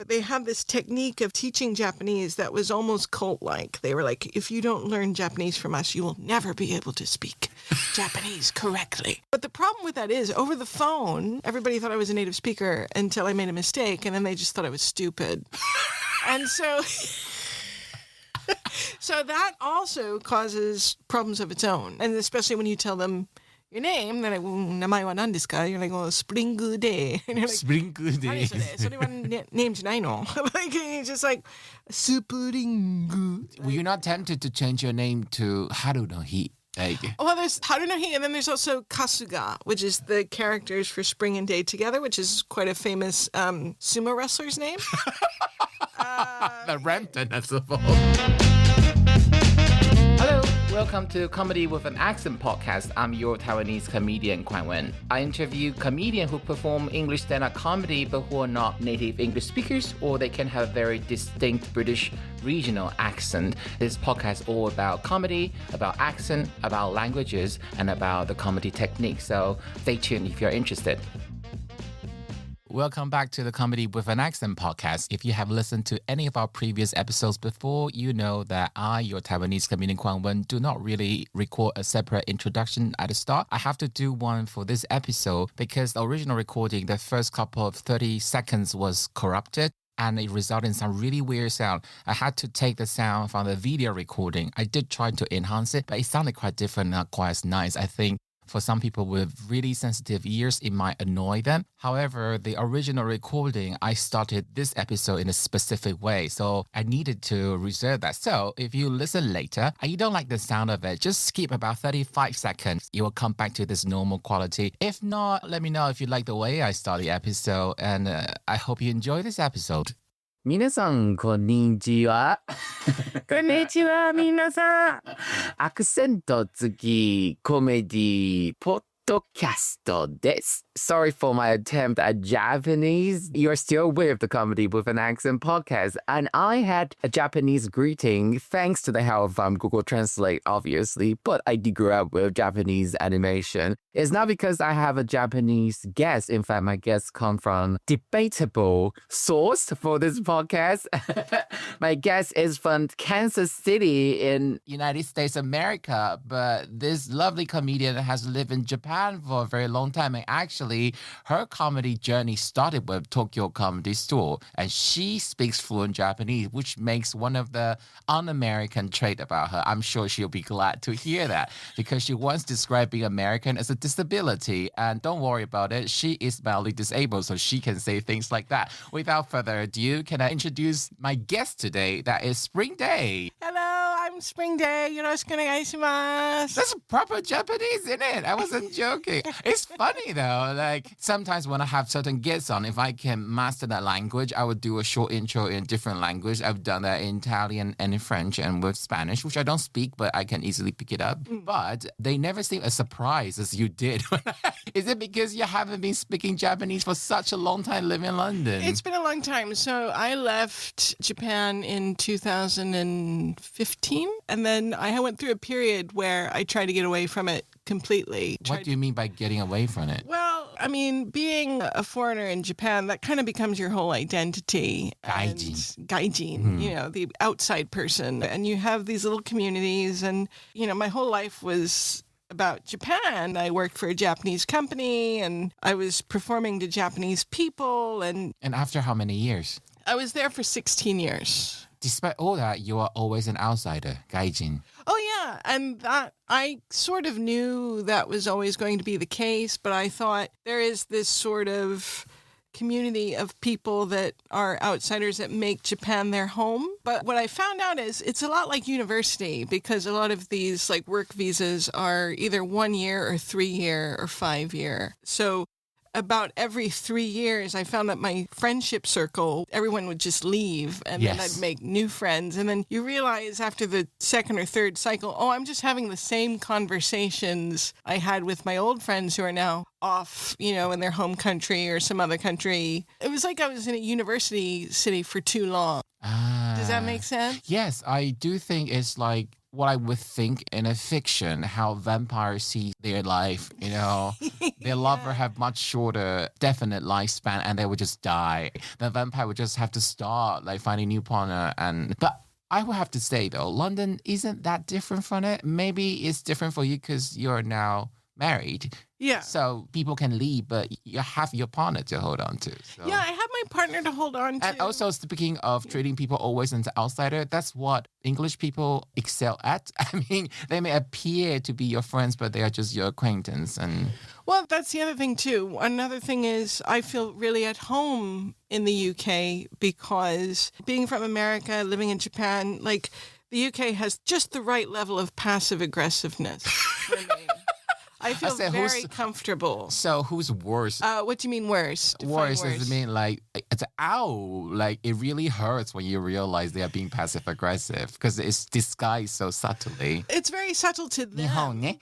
But they had this technique of teaching Japanese that was almost cult-like. They were like, if you don't learn Japanese from us, you will never be able to speak Japanese correctly. But the problem with that is, over the phone, everybody thought I was a native speaker until I made a mistake, and then they just thought I was stupid. And so that also causes problems of its own. And especially when you tell them your name, they're like, 名前は何ですか? You're like, oh, Spring Day. And you're like, Spring Day. 何それ? それはname じゃないの? Like, it's just like, Spring. Were you not tempted to change your name to Haru no Hi? Well, there's Haru no Hi, and then there's also Kasuga, which is the characters for spring and day together, which is quite a famous sumo wrestler's name. The Rampton, I suppose. Hello, welcome to Comedy with an Accent podcast. I'm your Taiwanese comedian, Quan Wen. I interview comedians who perform English stand-up comedy but who are not native English speakers, or they can have a very distinct British regional accent. This podcast is all about comedy, about accent, about languages, and about the comedy technique. So stay tuned if you're interested. Welcome back to the Comedy with an Accent podcast. If you have listened to any of our previous episodes before, you know that I, your Taiwanese comedian Quan Wen, do not really record a separate introduction at the start. I have to do one for this episode because the original recording, the first couple of 30 seconds was corrupted and it resulted in some really weird sound. I had to take the sound from the video recording. I did try to enhance it, but it sounded quite different, not quite as nice. I think for some people with really sensitive ears, it might annoy them. However, the original recording, I started this episode in a specific way, so I needed to reserve that. So if you listen later and you don't like the sound of it, just skip about 35 seconds. You will come back to this normal quality. If not, let me know if you like the way I start the episode, and I hope you enjoy this episode. 皆さん、こんにちは。こんにちは、皆さん。アクセント付きコメディポッドキャストです。Sorry for my attempt at Japanese. You're still with the Comedy with an Accent podcast, and I had a Japanese greeting thanks to the help from Google Translate, obviously, but I did grow up with Japanese animation. It's not because I have a Japanese guest. In fact, my guests come from debatable source for this podcast. My guest is from Kansas City in United States of America, but this lovely comedian has lived in Japan for a very long time, and actually her comedy journey started with Tokyo Comedy Store, and she speaks fluent Japanese, which makes one of the un-American trait about her. I'm sure she'll be glad to hear that because she once described being American as a disability, and don't worry about it, she is mildly disabled, so she can say things like that. Without further ado, can I introduce my guest today? That is Spring Day. Hello, I'm Spring Day. Yoroshiku onegaishimasu. That's proper Japanese, isn't it? I wasn't joking. It's funny though. Like sometimes when I have certain guests on, if I can master that language, I would do a short intro in a different language. I've done that in Italian and in French and with Spanish, which I don't speak, but I can easily pick it up. But they never seem as surprised as you did. Is it because you haven't been speaking Japanese for such a long time living in London? It's been a long time. So I left Japan in 2015, and then I went through a period where I tried to get away from it completely. What do you mean by getting away from it? Well, I mean, being a foreigner in Japan, that kind of becomes your whole identity. Gaijin. Gaijin, you know, the outside person. And you have these little communities. And, you know, my whole life was about Japan. I worked for a Japanese company and I was performing to Japanese people. And after how many years? I was there for 16 years. Despite all that, you are always an outsider, gaijin. Oh, yeah. And that I sort of knew that was always going to be the case, but I thought there is this sort of community of people that are outsiders that make Japan their home. But what I found out is it's a lot like university because a lot of these like work visas are either 1 year or 3 year or 5 year. So about every 3 years, I found that my friendship circle, everyone would just leave and then I'd make new friends. And then you realize after the second or third cycle, oh, I'm just having the same conversations I had with my old friends who are now off, you know, in their home country or some other country. It was like I was in a university city for too long. Does that make sense? Yes, I do think it's like what I would think in a fiction, how vampires see their life, their lover have much shorter, definite lifespan and they would just die. The vampire would just have to start like finding new partner but I would have to say though, London isn't that different from it. Maybe it's different for you because you're now married. Yeah. So people can leave, but you have your partner to hold on to. So. Yeah, I have my partner to hold on to. And also, speaking of treating people always as an outsider, that's what English people excel at. I mean, they may appear to be your friends, but they are just your acquaintance. Well, that's the other thing, too. Another thing is I feel really at home in the UK because being from America, living in Japan, like the UK has just the right level of passive-aggressiveness for me. I feel very comfortable. So who's worse? What do you mean worse? Worse does it mean like it's ow? Like it really hurts when you realize they are being passive aggressive because it's disguised so subtly. It's very subtle to them. Nihon, eh?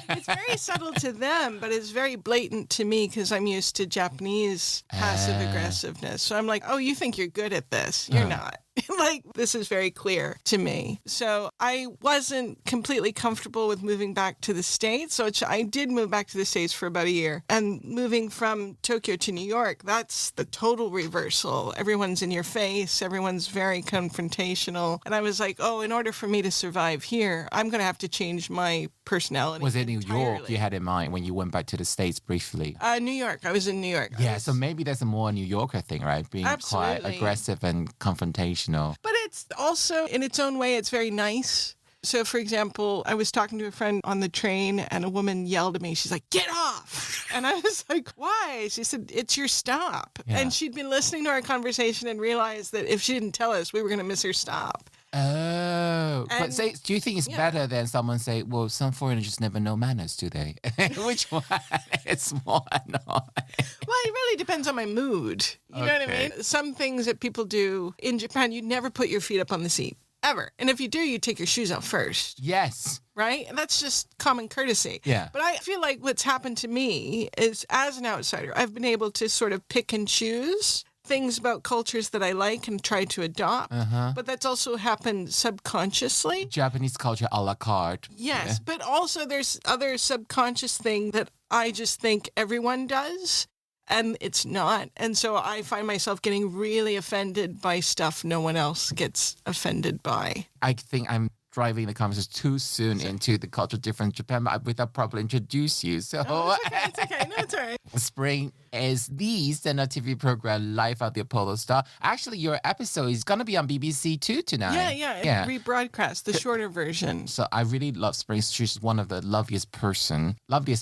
It's very subtle to them, but it's very blatant to me because I'm used to Japanese passive aggressiveness. So I'm like, oh, you think you're good at this? You're not. Like, this is very clear to me. So I wasn't completely comfortable with moving back to the States. So I did move back to the States for about a year. And moving from Tokyo to New York, that's the total reversal. Everyone's in your face. Everyone's very confrontational. And I was like, oh, in order for me to survive here, I'm going to have to change my personality. Was it New entirely. York you had in mind when you went back to the States briefly? New York. I was in New York. Yeah, so maybe that's a more New Yorker thing, right? Being quite aggressive and confrontational. But it's also, in its own way, it's very nice. So, for example, I was talking to a friend on the train and a woman yelled at me. She's like, get off. And I was like, why? She said, it's your stop. Yeah. And she'd been listening to our conversation and realized that if she didn't tell us, we were going to miss her stop. Oh, And, but do you think it's better than someone say, well, some foreigners just never know manners, do they? Which one? It's more annoying. Well, it really depends on my mood. You know what I mean? Some things that people do in Japan, you never put your feet up on the seat, ever. And if you do, you take your shoes off first. Yes. Right? And that's just common courtesy. Yeah. But I feel like what's happened to me is, as an outsider, I've been able to sort of pick and choose things about cultures that I like and try to adopt. But that's also happened subconsciously. Japanese culture a la carte. Yes, but also there's other subconscious thing that I just think everyone does, and it's not. And so I find myself getting really offended by stuff no one else gets offended by. I think I'm driving the conversation too soon into the cultural difference in Japan, but without properly introduce you. So It's okay. No, it's all right. Spring is the stand-up TV program Life at the Apollo Star. Actually, your episode is going to be on BBC Two tonight. Yeah. Rebroadcast, the shorter version. So I really love Spring. She's one of the loveliest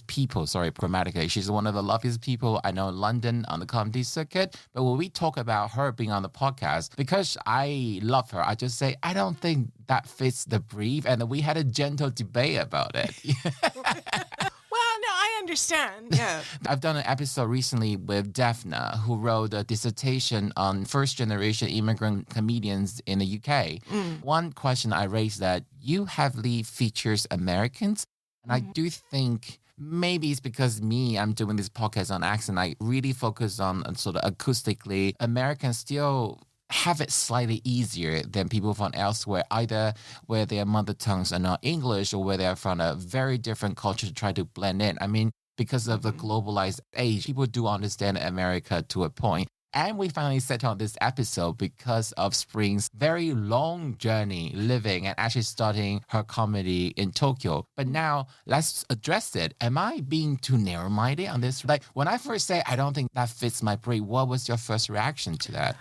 people, grammatically. She's one of the loveliest people I know in London on the comedy circuit. But when we talk about her being on the podcast, because I love her, I just say, I don't think that fits the brief. And then we had a gentle debate about it. Well, no, I understand. Yeah. I've done an episode recently with Daphne, who wrote a dissertation on first-generation immigrant comedians in the UK. One question I raised that you heavily features Americans, and I do think maybe it's because I'm doing this podcast on accent. I really focus on sort of acoustically. Americans still have it slightly easier than people from elsewhere, either where their mother tongues are not English or where they're from a very different culture to try to blend in. I mean, because of the globalized age, people do understand America to a point. And we finally set on this episode because of Spring's very long journey living and actually starting her comedy in Tokyo. But now let's address it. Am I being too narrow-minded on this? Like when I first say, I don't think that fits my brief, what was your first reaction to that?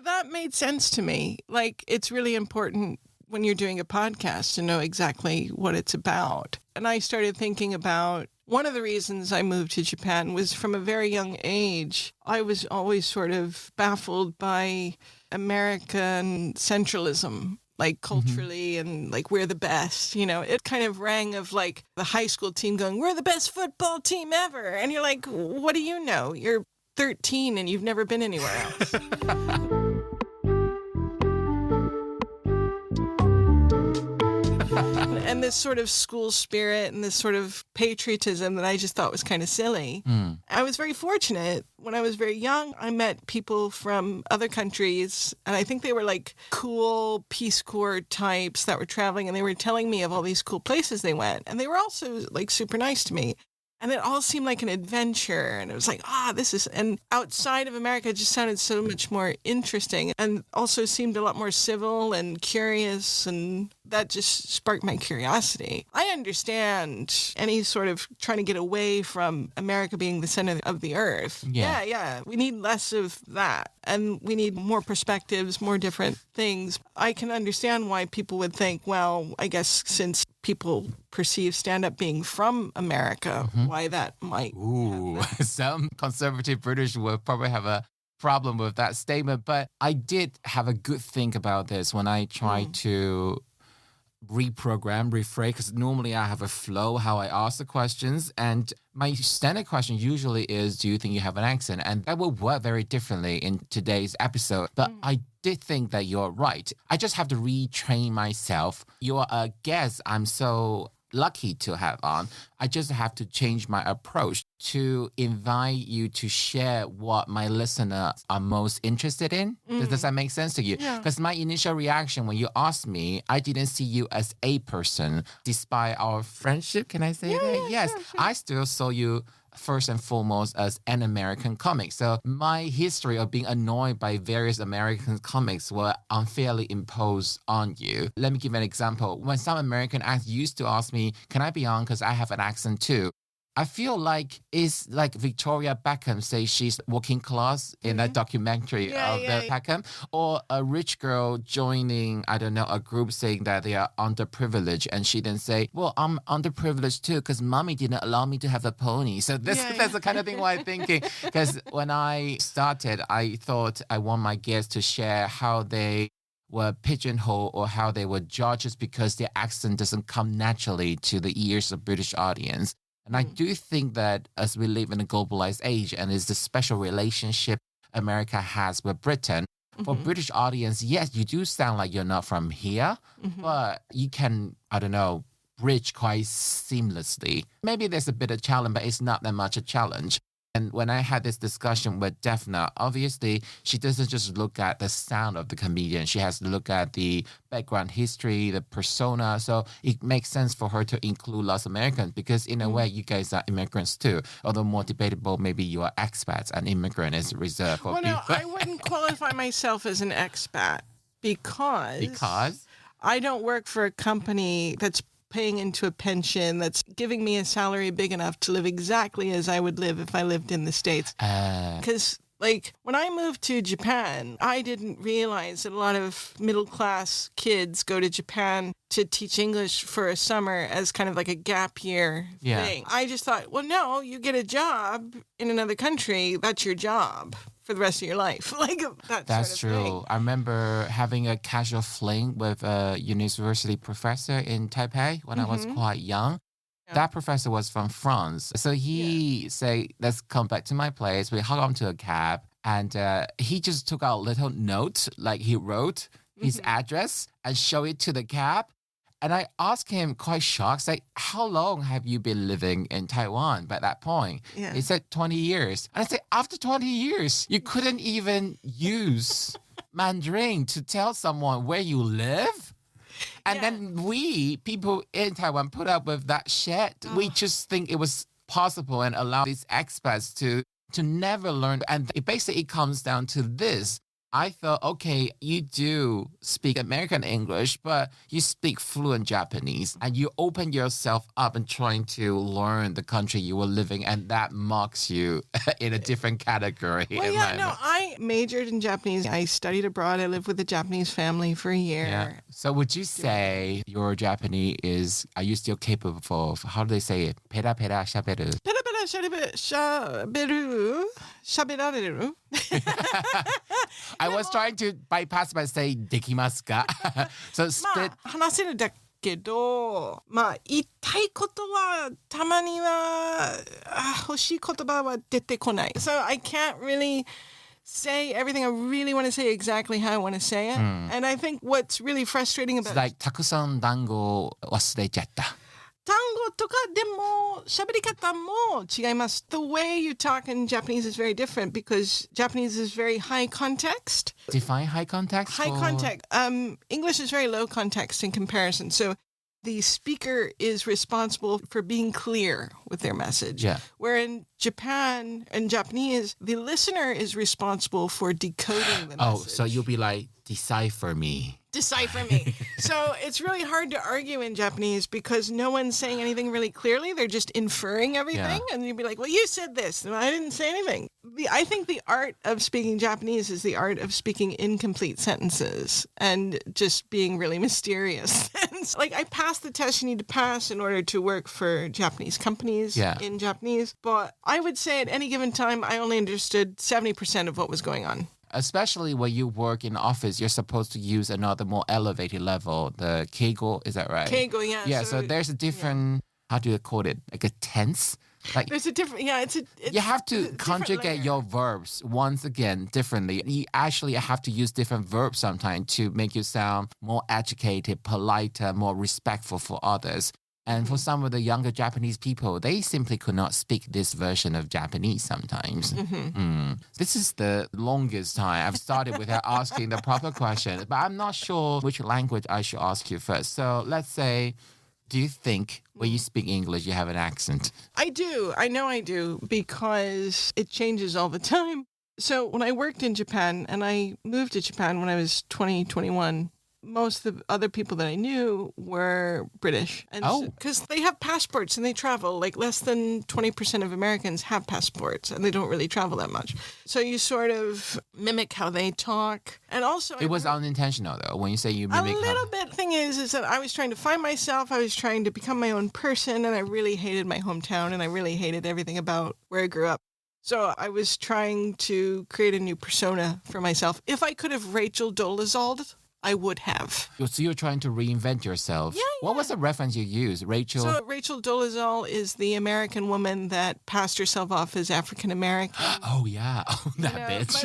That made sense to me. Like, it's really important when you're doing a podcast to know exactly what it's about. And I started thinking about one of the reasons I moved to Japan was from a very young age. I was always sort of baffled by American centralism, like culturally and like we're the best. It kind of rang of like the high school team going, we're the best football team ever. And you're like, what do you know? You're 13 and you've never been anywhere else. and this sort of school spirit and this sort of patriotism that I just thought was kind of silly. I was very fortunate. When I was very young, I met people from other countries, and I think they were like cool Peace Corps types that were traveling, and they were telling me of all these cool places they went. And they were also like super nice to me. And it all seemed like an adventure. And it was like, and outside of America, it just sounded so much more interesting and also seemed a lot more civil and curious. And that just sparked my curiosity. I understand any sort of trying to get away from America being the center of the earth. Yeah. We need less of that. And we need more perspectives, more different things. I can understand why people would think, well, I guess since people perceive stand-up being from America, why that might happen. Some conservative British will probably have a problem with that statement. But I did have a good think about this when I tried to rephrase, because normally I have a flow how I ask the questions, and my standard question usually is, do you think you have an accent? And that will work very differently in today's episode. But I did think that you're right. I just have to retrain myself. You're a guest I'm so lucky to have on. I just have to change my approach to invite you to share what my listeners are most interested in. Does that make sense to you? Because my initial reaction when you asked me, I didn't see you as a person. Despite our friendship, can I say that? Yes. Sure. I still saw you first and foremost as an American comic. So my history of being annoyed by various American comics were unfairly imposed on you. Let me give an example. When some American actors used to ask me, can I be on because I have an accent too? I feel like it's like Victoria Beckham says she's working class in that documentary of the Beckham, or a rich girl joining, I don't know, a group saying that they are underprivileged, and she then say, well, I'm underprivileged too because mommy didn't allow me to have a pony. So that's the kind of thing why I'm thinking. Because when I started, I thought I want my guests to share how they were pigeonholed or how they were judged just because their accent doesn't come naturally to the ears of British audience. And I do think that as we live in a globalized age and it's the special relationship America has with Britain, for British audience, yes, you do sound like you're not from here, but you can, I don't know, bridge quite seamlessly. Maybe there's a bit of challenge, but it's not that much a challenge. And when I had this discussion with Daphne, obviously, she doesn't just look at the sound of the comedian. She has to look at the background history, the persona. So it makes sense for her to include lots of Americans because in a way, you guys are immigrants too. Although more debatable, maybe you are expats and immigrant is reserved for people. No, I wouldn't qualify myself as an expat because I don't work for a company that's paying into a pension that's giving me a salary big enough to live exactly as I would live if I lived in the States. Because like when I moved to Japan, I didn't realize that a lot of middle-class kids go to Japan to teach English for a summer as kind of like a gap year thing. I just thought, well, no, you get a job in another country, that's your job for the rest of your life. Like that's true. Thing. I remember having a casual fling with a university professor in Taipei when I was quite young. Yeah. That professor was from France. So he said, let's come back to my place. We hung on to a cab and he just took out a little note, like he wrote his address and showed it to the cab. And I asked him, quite shocked, like, how long have you been living in Taiwan by that point? Yeah. He said 20 years. And I said, after 20 years, you couldn't even use Mandarin to tell someone where you live? And then we, people in Taiwan, put up with that shit. We just think it was possible and allow these expats to never learn. And it basically comes down to this. I thought, okay, you do speak American English, but you speak fluent Japanese and you open yourself up and trying to learn the country you were living, and that marks you in a different category. Well, I majored in Japanese. I studied abroad. I lived with a Japanese family for a year. Yeah. So would you say your Japanese are you still capable of, how do they say it? Pera pera shaberu. Pera pera shaberu. Shaberareru. I was trying to bypass by saying できますか? So split. 話せるだけど、言いたいことはたまには欲しい言葉は出てこない. So I can't really say everything I really want to say exactly how I want to say it. And I think what's really frustrating It's about like たくさん単語忘れちゃった。単語とかでも喋り方も違います。The way you talk in Japanese is very different because Japanese is very high context. Define high context? High context. English is very low context in comparison. So the speaker is responsible for being clear with their message. Yeah. Where in Japan and Japanese, the listener is responsible for decoding the message. Oh, so you'll be like, decipher me. Decipher me. So it's really hard to argue in Japanese because no one's saying anything really clearly. They're just inferring everything. Yeah. And you'd be like, well, you said this. And I didn't say anything. I think the art of speaking Japanese is the art of speaking incomplete sentences and just being really mysterious. Like, I passed the test you need to pass in order to work for Japanese companies in Japanese. But I would say at any given time, I only understood 70% of what was going on. Especially when you work in office, you're supposed to use another more elevated level, the keigo, is that right? Keigo, yeah. Yeah, so there's a different, how do you call it? Like a tense? Like there's a different, it's you have to a conjugate your verbs once again differently. You actually have to use different verbs sometimes to make you sound more educated, politer, more respectful for others. And for some of the younger Japanese people, they simply could not speak this version of Japanese sometimes. This is the longest time I've started without asking the proper question. But I'm not sure which language I should ask you first. So let's say, do you think when you speak English, you have an accent? I do. I know I do because it changes all the time. So when I worked in Japan, and I moved to Japan when I was 21, most of the other people that I knew were British. And because they have passports and they travel. Like less than 20% of Americans have passports and they don't really travel that much. So you sort of mimic how they talk. And also... It was unintentional though, when you say you mimic... A little bit. Thing is that I was trying to find myself. I was trying to become my own person. And I really hated my hometown. And I really hated everything about where I grew up. So I was trying to create a new persona for myself. If I could have Rachel Dolezal, I would have. So you're trying to reinvent yourself. Yeah. What was the reference you used? Rachel? So Rachel Dolezal is the American woman that passed herself off as African American. Oh, yeah. Oh, that bitch.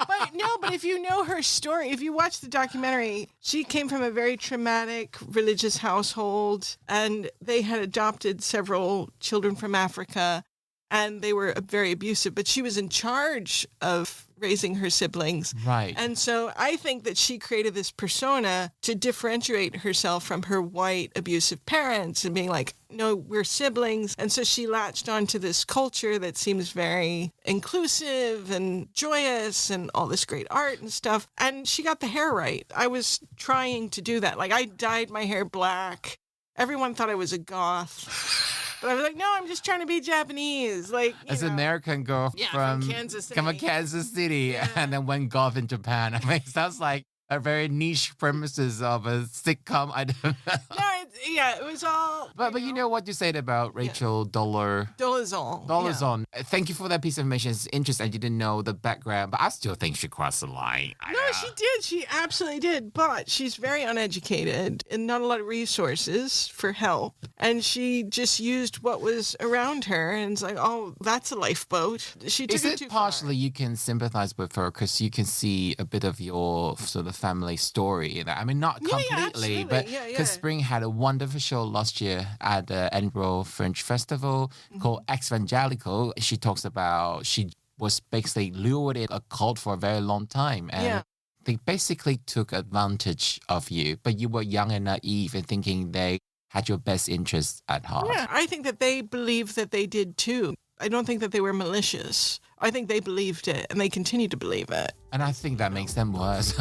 But if you know her story, if you watch the documentary, she came from a very traumatic religious household and they had adopted several children from Africa and they were very abusive, but she was in charge of raising her siblings. Right. And so I think that she created this persona to differentiate herself from her white abusive parents and being like, no, we're siblings. And so she latched onto this culture that seems very inclusive and joyous and all this great art and stuff. And she got the hair right. I was trying to do that. Like I dyed my hair black. Everyone thought I was a goth. But I was like, no, I'm just trying to be Japanese. Like, as an American girl from Kansas City. From Kansas City and then went golf in Japan. I mean, it sounds like a very niche premises of a sitcom. I don't know. No, it was all... But you know what you said about Rachel Dolezal. Dolezal. Yeah. Thank you for that piece of information. It's interesting. I didn't know the background, but I still think she crossed the line. No, she did. She absolutely did. But she's very uneducated and not a lot of resources for help. And she just used what was around her and it's like, oh, that's a lifeboat. She took it too partially far. You can sympathize with her because you can see a bit of your sort of family story. I mean, not completely, but because Spring had a wonderful show last year at the Edinburgh Fringe Festival called Evangelical. She talks about she was basically lured in a cult for a very long time. And they basically took advantage of you, but you were young and naive and thinking they had your best interests at heart. Yeah, I think that they believed that they did too. I don't think that they were malicious. I think they believed it and they continue to believe it. And I think that makes them worse.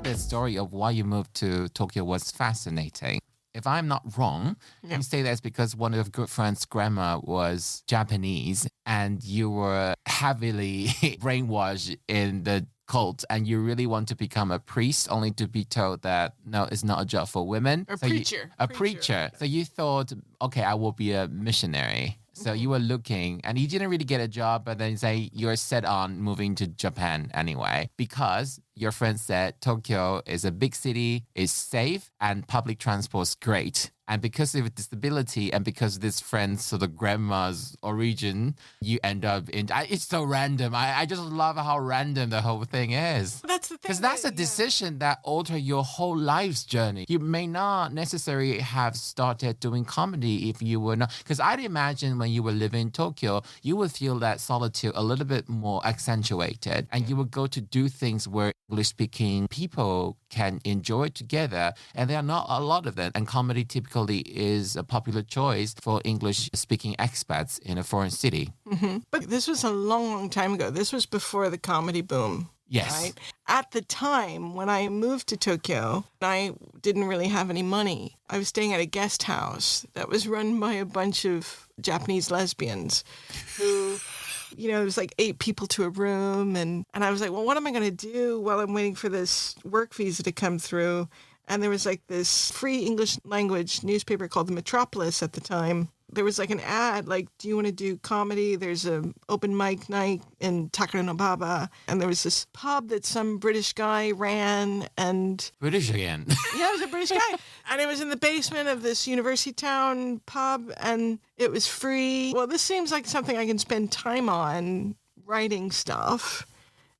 The story of why you moved to Tokyo was fascinating. If I'm not wrong, you say that's because one of your good friends' grandma was Japanese and you were heavily brainwashed in the cult and you really want to become a priest only to be told that, no, it's not a job for women. A preacher. So you thought, okay, I will be a missionary. So you were looking and you didn't really get a job, but then you say you're set on moving to Japan anyway, because your friend said Tokyo is a big city, is safe, and public transport's great. And because of disability and because of this friend's sort of grandma's origin, you end up in... it's so random. I just love how random the whole thing is. That's the thing. Because that's a decision that alter your whole life's journey. You may not necessarily have started doing comedy if you were not... Because I'd imagine when you were living in Tokyo, you would feel that solitude a little bit more accentuated. And you would go to do things where English-speaking people can enjoy together. And there are not a lot of them. And comedy typically is a popular choice for English-speaking expats in a foreign city. Mm-hmm. But this was a long, long time ago. This was before the comedy boom. Yes. Right? At the time when I moved to Tokyo, I didn't really have any money. I was staying at a guest house that was run by a bunch of Japanese lesbians who... it was like 8 people to a room. And I was like, well, what am I going to do while I'm waiting for this work visa to come through? And there was like this free English language newspaper called The Metropolis at the time. There was like an ad, like, do you want to do comedy? There's an open mic night in Takaranobaba. And there was this pub that some British guy ran. And British again. Yeah, it was a British guy. And it was in the basement of this university town pub. And it was free. Well, this seems like something I can spend time on writing stuff.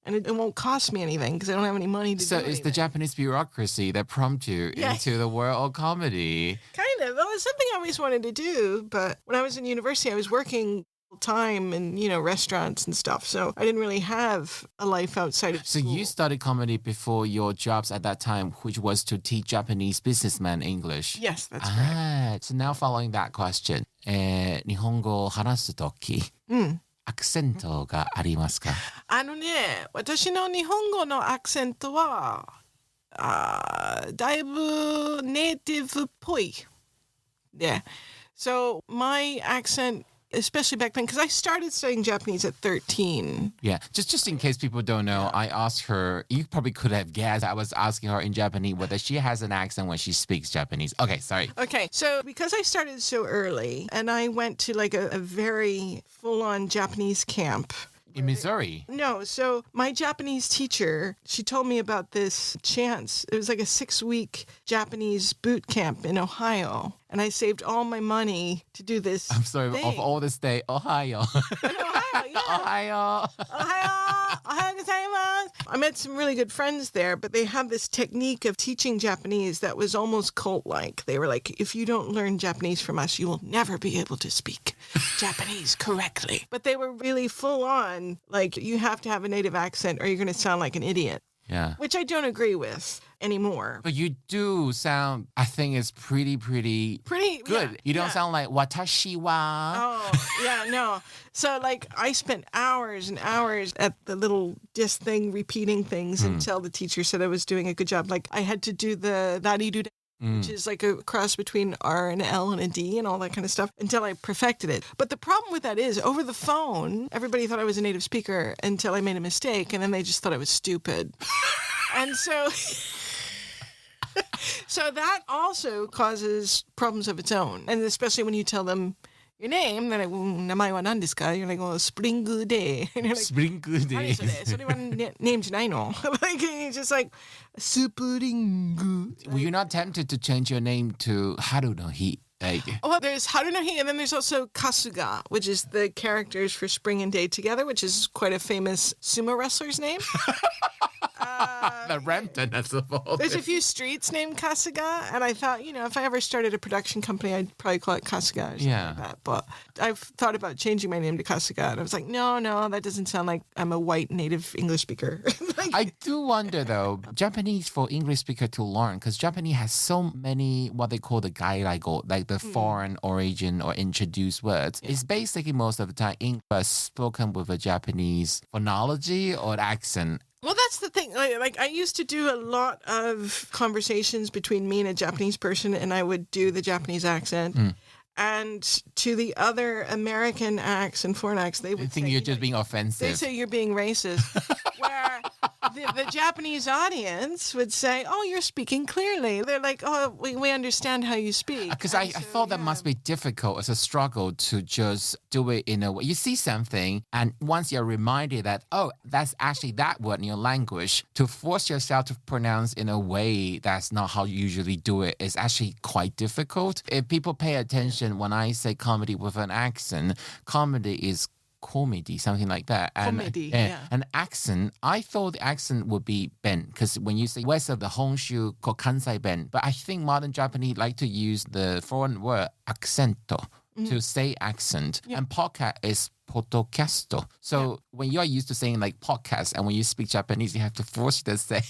And it won't cost me anything because I don't have any money to do So it's anything. the Japanese bureaucracy that prompts you into the world of comedy. Kind of. Well, it's something I always wanted to do. But when I was in university, I was working full time in, restaurants and stuff. So I didn't really have a life outside of So school. you studied comedy before your jobs at that time, which was to teach Japanese businessmen English. Yes, that's right. So now following that question, 日本語を話すとき、アクセントがありますか？私の日本語のアクセントは、だいぶネイティブっぽい。Yeah. So my accent, especially back then, because I started studying Japanese at 13. Yeah, just in case people don't know, I asked her, you probably could have guessed, I was asking her in Japanese whether she has an accent when she speaks Japanese. Okay, sorry. Okay, so because I started so early, and I went to like a very full-on Japanese camp. In Missouri? No, so my Japanese teacher, she told me about this chance. It was like a 6-week Japanese boot camp in Ohio. And I saved all my money to do this. I'm sorry, thing. of all the state, Ohio. In Ohio, yeah. Ohio. Ohio gozaimasu. I met some really good friends there, but they have this technique of teaching Japanese that was almost cult-like. They were like, if you don't learn Japanese from us, you will never be able to speak Japanese correctly. But they were really full-on, like, you have to have a native accent or you're going to sound like an idiot. Yeah. Which I don't agree with anymore. But you do sound, I think it's pretty good. Yeah, You don't yeah. sound like watashi wa. Oh, yeah, no. So, like, I spent hours and hours at the little disc thing repeating things until the teacher said I was doing a good job. Like, I had to do the nariru, which is like a cross between R and L and a D and all that kind of stuff until I perfected it. But the problem with that is over the phone, everybody thought I was a native speaker until I made a mistake and then they just thought I was stupid. And so... So that also causes problems of its own. And especially when you tell them your name, they're like, 名前は何ですか? You're like, oh, Spring Day. And you're like, Spring good 何 day. それ? それはname じゃないの? Like, you're just like, Spring. Were you not tempted to change your name to Haru no Hi? Like, Well, there's Harunohi, and then there's also Kasuga, which is the characters for Spring and Day together, which is quite a famous sumo wrestler's name. the Rampton, I suppose. There's a few streets named Kasuga, and I thought, if I ever started a production company, I'd probably call it Kasuga or something like that. But I've thought about changing my name to Kasuga, and I was like, no, that doesn't sound like I'm a white native English speaker. I do wonder, though, Japanese for English speaker to learn, because Japanese has so many what they call the gairaigo, like the foreign origin or introduced words. It's basically most of the time English spoken with a Japanese phonology or accent. Well, that's the thing. Like I used to do a lot of conversations between me and a Japanese person, and I would do the Japanese accent. And to the other American acts and foreign acts, they would I think say, you're just being offensive. They say you're being racist. Where the Japanese audience would say, "Oh, you're speaking clearly." They're like, "Oh, we understand how you speak." Because I thought that must be difficult as a struggle to just do it in a way. You see something, and once you're reminded that, oh, that's actually that word in your language, to force yourself to pronounce in a way that's not how you usually do it is actually quite difficult. If people pay attention when I say comedy with an accent, comedy is comedy, something like that. And, Comedy, yeah. An accent, I thought the accent would be bent because when you say west of the Honshu, ko Kansai ben, but I think modern Japanese like to use the foreign word accento to say accent. Yeah. And podcast is podcast. So when you're used to saying like podcast and when you speak Japanese, you have to force to say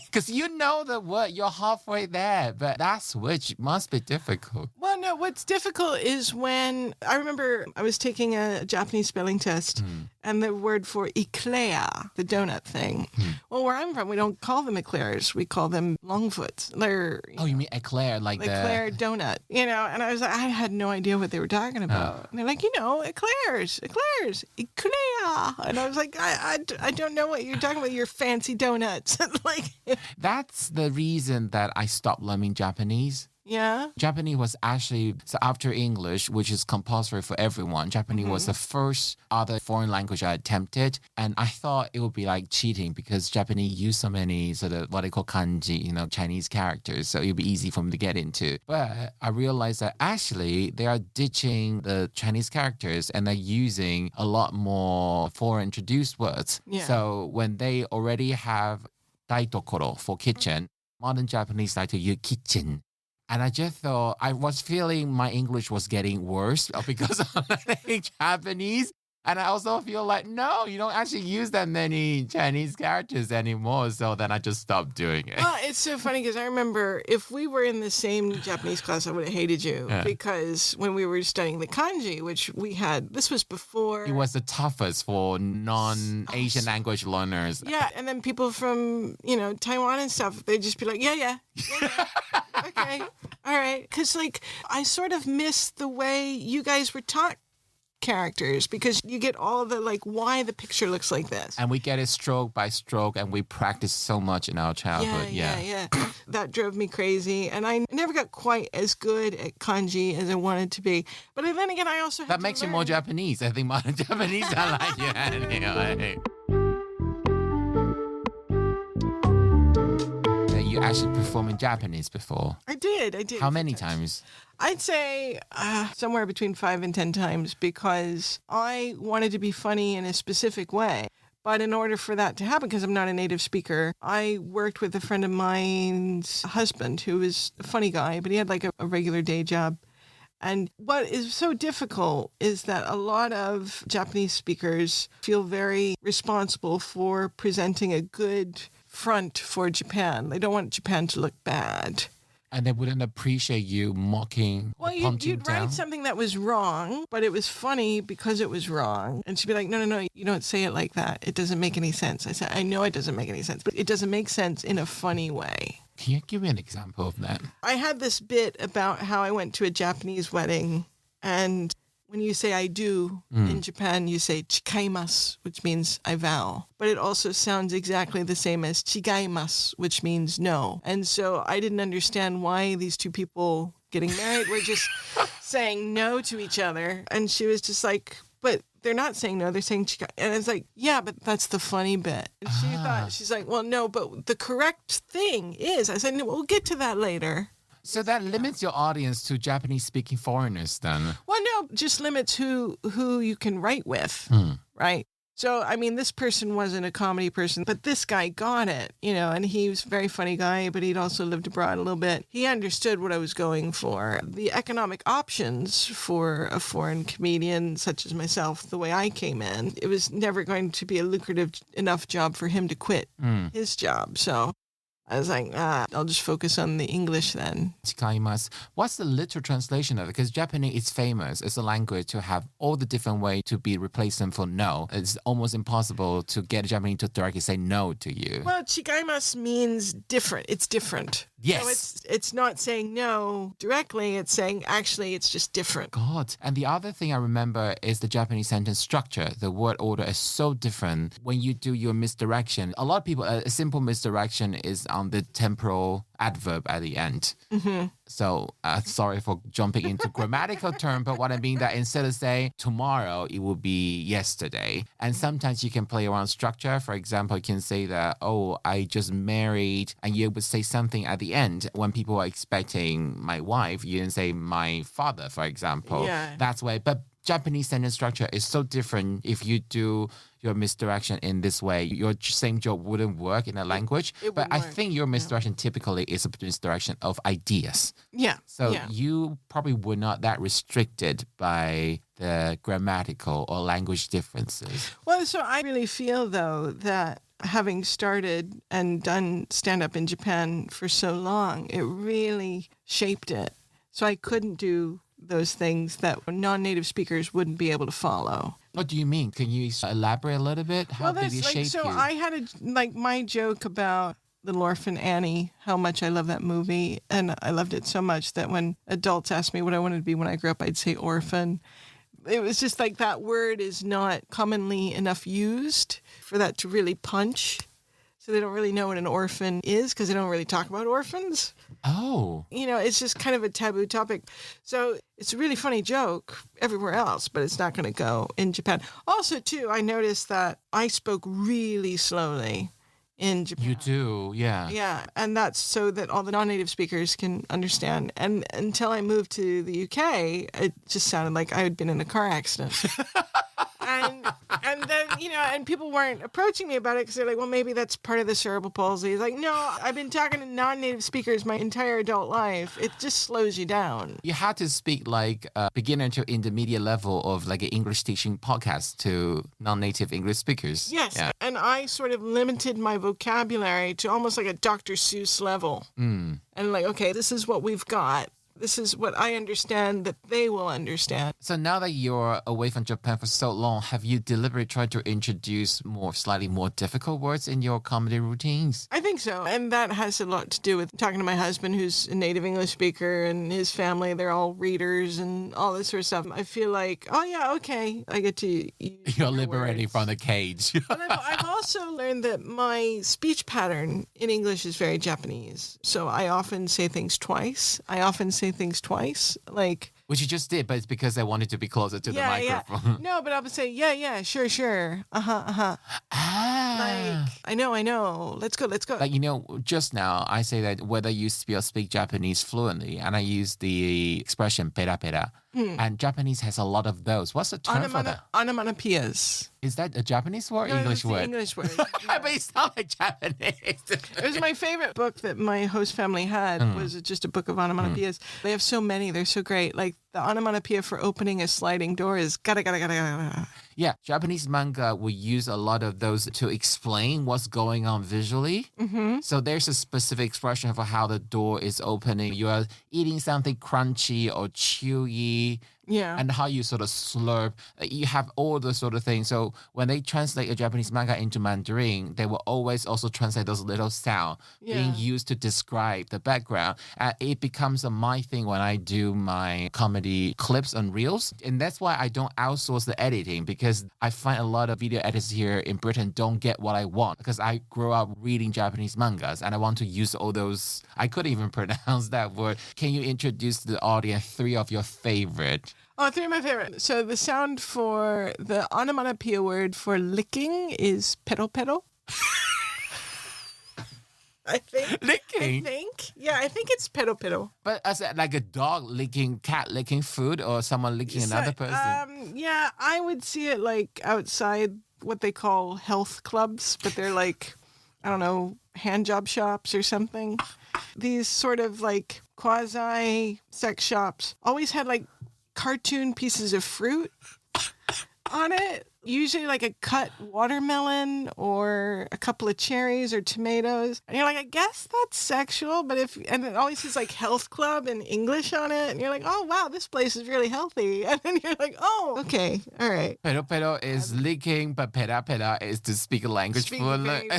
because you know the word, you're halfway there, but that switch must be difficult. Well, no, what's difficult is when I remember I was taking a Japanese spelling test and the word for eclair, the donut thing. Well, where I'm from, we don't call them eclairs. We call them longfoots. They're You mean eclair, like the eclair donut, and I was like, I had no idea what they were talking about. And they're like, eclairs, eclair. And I was like, I don't know what you're talking about, your fancy donuts. Like, That's the reason that I stopped learning Japanese. yeah. Japanese was actually, so after English, which is compulsory for everyone, Japanese was the first other foreign language I attempted. And I thought it would be like cheating because Japanese use so many sort of what they call kanji, Chinese characters. So it would be easy for me to get into. But I realized that actually they are ditching the Chinese characters and they're using a lot more foreign introduced words. Yeah. So when they already have daitokoro for kitchen, modern Japanese like to use kitchen. And I just thought, I was feeling my English was getting worse because of learning Japanese. And I also feel like, no, you don't actually use that many Chinese characters anymore. So then I just stopped doing it. Well, it's so funny because I remember if we were in the same Japanese class, I would have hated you because when we were studying the kanji, which we had, this was before. It was the toughest for non-Asian language learners. Yeah, and then people from, Taiwan and stuff, they'd just be like, yeah. Okay, all right. Because, I sort of miss the way you guys were taught characters because you get all the, why the picture looks like this. And we get it stroke by stroke and we practice so much in our childhood. Yeah. That drove me crazy. And I never got quite as good at kanji as I wanted to be. But then again, I also had That makes you more Japanese. I think modern Japanese are like, You actually performed in Japanese before. I did. How many times? I'd say somewhere between 5 and 10 times because I wanted to be funny in a specific way. But in order for that to happen, because I'm not a native speaker, I worked with a friend of mine's husband who was a funny guy, but he had a regular day job. And what is so difficult is that a lot of Japanese speakers feel very responsible for presenting a good front for Japan. They don't want Japan to look bad. And they wouldn't appreciate you mocking Well, or punching you'd down? write something that was wrong, but it was funny because it was wrong. And she'd be like, no, you don't say it like that. It doesn't make any sense. I said, I know it doesn't make any sense, but it doesn't make sense in a funny way. Can you give me an example of that? I had this bit about how I went to a Japanese wedding, and when you say I do in Japan, you say chikaimasu, which means I vow. But it also sounds exactly the same as chigaimasu, which means no. And so I didn't understand why these two people getting married were just saying no to each other. And she was just like, but they're not saying no, they're saying chikai. And it's like, yeah, but that's the funny bit. And she thought, she's like, well, no, but the correct thing is, I said, no, we'll get to that later. So that limits your audience to Japanese-speaking foreigners then? Well, no, just limits who you can write with, right? So, I mean, this person wasn't a comedy person, but this guy got it, and he was a very funny guy, but he'd also lived abroad a little bit. He understood what I was going for. The economic options for a foreign comedian such as myself, the way I came in, it was never going to be a lucrative enough job for him to quit his job. So I was like, I'll just focus on the English then. 違います. What's the literal translation of it? Because Japanese is famous as a language to have all the different ways to be replacement for no. It's almost impossible to get a Japanese to directly say no to you. Well, chigaimasu means different. It's different. Yes. So it's not saying no directly. It's saying actually it's just different. God. And the other thing I remember is the Japanese sentence structure. The word order is so different. When you do your misdirection, a lot of people, a simple misdirection is on the temporal adverb at the end. Mm-hmm. So sorry for jumping into grammatical term, but what I mean that instead of saying tomorrow, it will be yesterday. And sometimes you can play around structure. For example, you can say that, oh, I just married, and you would say something at the end. When people are expecting my wife, you didn't say my father, for example. Yeah. That's why. But Japanese sentence structure is so different. If you do your misdirection in this way, your same joke wouldn't work in a language. But I think your misdirection typically is a misdirection of ideas. Yeah. So yeah. you probably were not that restricted by the grammatical or language differences. Well, so I really feel, though, that having started and done stand-up in Japan for so long, it really shaped it. So I couldn't do those things that non-native speakers wouldn't be able to follow. What do you mean? Can you elaborate a little bit? How did it shape so you? I had my joke about Little Orphan Annie, how much I love that movie. And I loved it so much that when adults asked me what I wanted to be when I grew up, I'd say orphan. It was just like that word is not commonly enough used for that to really punch. So they don't really know what an orphan is because they don't really talk about orphans. Oh. You know, it's just kind of a taboo topic. So it's a really funny joke everywhere else, but it's not going to go in Japan. Also, too, I noticed that I spoke really slowly in Japan. You do, yeah. Yeah, and that's so that all the non-native speakers can understand. And until I moved to the UK, it just sounded like I had been in a car accident. And then, you know, and people weren't approaching me about it because they're like, well, maybe that's part of the cerebral palsy. It's like, no, I've been talking to non-native speakers my entire adult life. It just slows you down. You had to speak like a beginner to intermediate level of like an English teaching podcast to non-native English speakers. Yes, Yeah. and I sort of limited my vocabulary to almost like a Dr. Seuss level. And like, okay, this is what we've got. This is what I understand that they will understand. So now that you're away from Japan for so long, have you deliberately tried to introduce slightly more difficult words in your comedy routines? I think so. And that has a lot to do with talking to my husband, who's a native English speaker, and his family, they're all readers and all this sort of stuff. I feel like, oh, yeah, okay, I get to use You're your liberating words. from the cage. But I've also learned that my speech pattern in English is very Japanese. So I often say things twice. Like, Which you just did, but it's because I wanted to be closer to the microphone. Yeah. No, but I'll say, yeah, sure. Ah. Like, I know. Let's go. Like, you know, just now I say that whether you speak Japanese fluently, and I use the expression pera pera, and Japanese has a lot of those. What's the term for that? Onomatopoeias. Is that a Japanese word or No, English it's the word? English word. But it's not like Japanese. It was my favorite book that my host family had was just a book of onomatopoeias. They have so many. They're so great. Like the onomatopoeia for opening a sliding door is gada. Yeah, Japanese manga will use a lot of those to explain what's going on visually. Mm-hmm. So there's a specific expression for how the door is opening. You are eating something crunchy or chewy. Yeah. And how you sort of slurp. You have all those sort of things. So when they translate a Japanese manga into Mandarin, they will always also translate those little sounds being used to describe the background. It becomes my thing when I do my comedy clips on Reels. And that's why I don't outsource the editing, because I find a lot of video editors here in Britain don't get what I want, because I grew up reading Japanese mangas and I want to use all those. I couldn't even pronounce that word. Can you introduce to the audience 3 of your favorite? Oh, 3 of my favorite. So the sound for the onomatopoeia word for licking is pedo. I think. Licking? Yeah, I think it's pedo. But as like a dog licking, cat licking food, or someone licking another person? Yeah, I would see it like outside what they call health clubs, but they're like, I don't know, hand job shops or something. These sort of like quasi sex shops always had like cartoon pieces of fruit on it. usually like a cut watermelon or a couple of cherries or tomatoes. And you're like, I guess that's sexual, but and it always says like health club in English on it. And you're like, oh, wow, this place is really healthy. And then you're like, oh, okay, all right. Pero is licking, but pera is to speak a language fluently.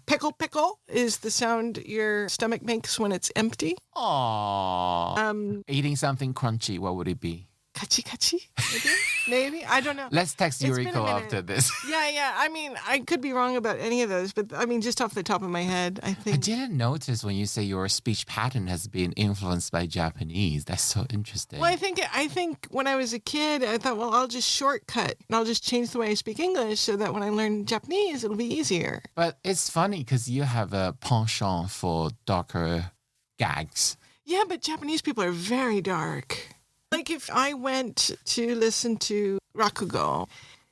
Pickle is the sound your stomach makes when it's empty. Aww. Eating something crunchy, what would it be? Kachi, maybe? I don't know. Let's text Yuriko after this. Yeah. I mean, I could be wrong about any of those, but I mean, just off the top of my head, I think. I didn't notice when you say your speech pattern has been influenced by Japanese. That's so interesting. Well, I think when I was a kid, I thought, well, I'll just shortcut and I'll just change the way I speak English so that when I learn Japanese, it'll be easier. But it's funny because you have a penchant for darker gags. Yeah, but Japanese people are very dark. Like if I went to listen to Rakugo,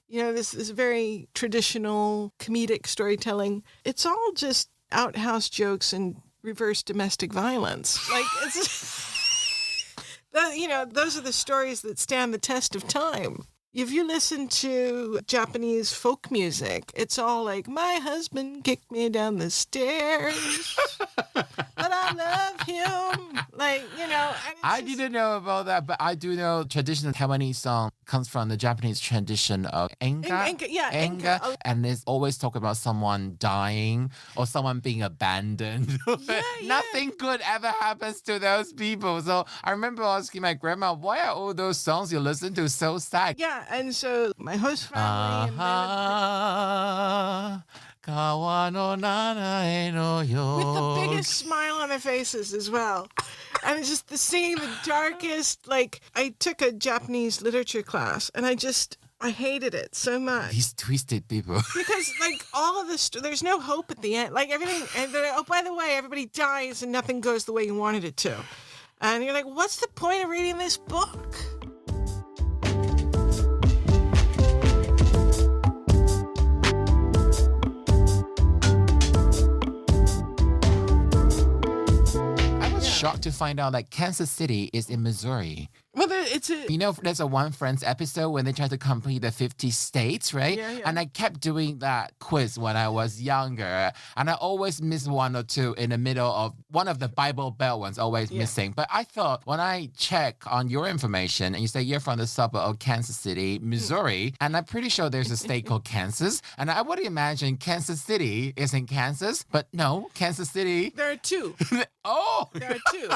this very traditional comedic storytelling, it's all just outhouse jokes and reverse domestic violence. Like it's, those are the stories that stand the test of time. If you listen to Japanese folk music, it's all like, my husband kicked me down the stairs, but I love him. Like, I didn't know about that, but I do know traditional Taiwanese song comes from the Japanese tradition of enga. Enga. And it's always talk about someone dying or someone being abandoned. Nothing good ever happens to those people. So I remember asking my grandma, why are all those songs you listen to so sad? Yeah, and so my host family with the biggest smile on their faces as well. And it's just seeing the darkest, like, I took a Japanese literature class and I hated it so much. These twisted people. Because, like, all of this, there's no hope at the end. Like, everything, and they're like, oh, by the way, everybody dies and nothing goes the way you wanted it to. And you're like, what's the point of reading this book? Shocked to find out that Kansas City is in Missouri. Well, there's a One Friends episode when they try to complete the 50 states, right? Yeah. And I kept doing that quiz when I was younger. And I always miss one or two in the middle of one of the Bible Belt ones, always missing. But I thought when I check on your information and you say you're from the suburb of Kansas City, Missouri, and I'm pretty sure there's a state called Kansas. And I would imagine Kansas City is in Kansas, but no, Kansas City. There are two. Oh! There are two.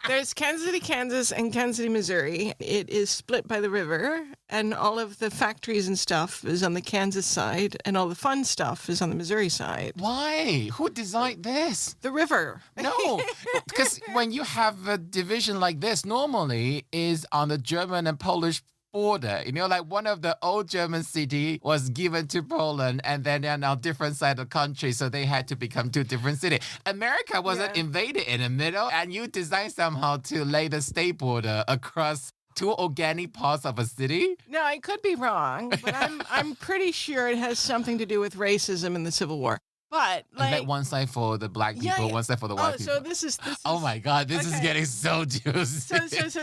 There's Kansas City, Kansas, and Kansas City, Missouri. It is split by the river, and all of the factories and stuff is on the Kansas side, and all the fun stuff is on the Missouri side. Why? Who designed this? The river. No, because when you have a division like this, normally is on the German and Polish border. Like one of the old German city was given to Poland and then they're now different side of the country, so they had to become two different cities. America wasn't invaded in the middle, and you designed somehow to lay the state border across two organic parts of a city? No, I could be wrong, but I'm pretty sure it has something to do with racism in the Civil War. But like one side for the black people, one side for the white people. So this is. Oh my God, this is getting so juicy.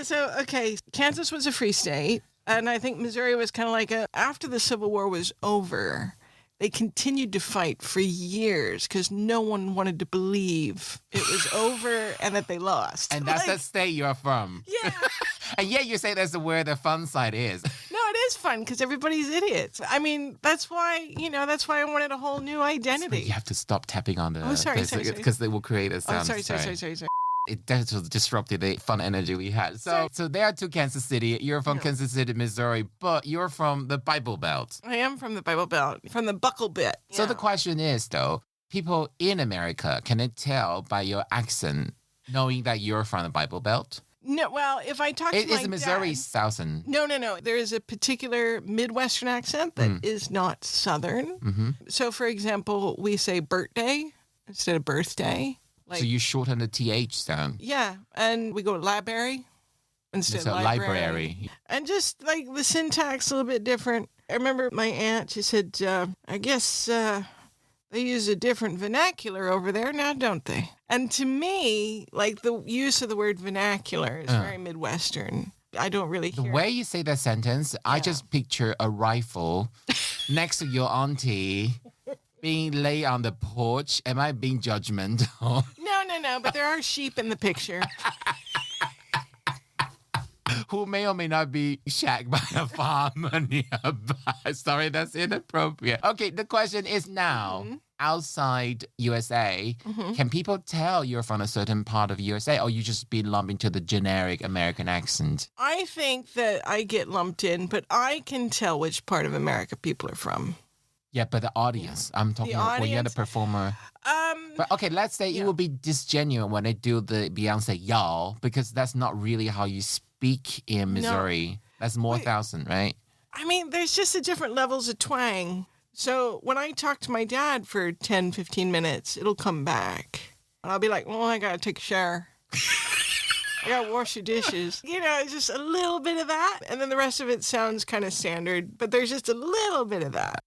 So okay, Kansas was a free state. And I think Missouri was kind of like after the Civil War was over, they continued to fight for years because no one wanted to believe it was over and that they lost. And that's the state you're from. Yeah. And yet you say that's where the fun side is. No, it is fun because everybody's idiots. I mean, that's why I wanted a whole new identity. You have to stop tapping on the... Oh, sorry. Because they will create a sound. Oh, sorry. It disrupted the fun energy we had. So there are two Kansas City. You're from Kansas City, Missouri, but you're from the Bible Belt. I am from the Bible Belt, from the buckle bit. Yeah. So the question is, though, people in America, can they tell by your accent, knowing that you're from the Bible Belt? No, well, if I talk to my dad... Is Missouri Southern? No. There is a particular Midwestern accent that is not Southern. Mm-hmm. So, for example, we say birthday instead of birthday. Like, so you shorten the TH sound. Yeah, and we go library instead of library. And just like the syntax a little bit different. I remember my aunt, she said, I guess they use a different vernacular over there now, don't they? And to me, like the use of the word vernacular is very Midwestern. I don't really The hear way you say that sentence, I just picture a rifle next to your auntie being laid on the porch. Am I being judgmental? No, but there are sheep in the picture. Who may or may not be shagged by a farmer nearby. Sorry, that's inappropriate. Okay, the question is now, outside USA, can people tell you're from a certain part of USA, or you just be lumped into the generic American accent? I think that I get lumped in, but I can tell which part of America people are from. Yeah, but the audience. I'm talking about when you're the performer. But okay, let's say it will be disgenuine when they do the Beyonce y'all, because that's not really how you speak in Missouri. No. That's more thousand, right? I mean, there's just a different levels of twang. So when I talk to my dad for 10, 15 minutes, it'll come back. And I'll be like, oh, I got to take a shower. I got to wash the dishes. You know, it's just a little bit of that. And then the rest of it sounds kind of standard, but there's just a little bit of that.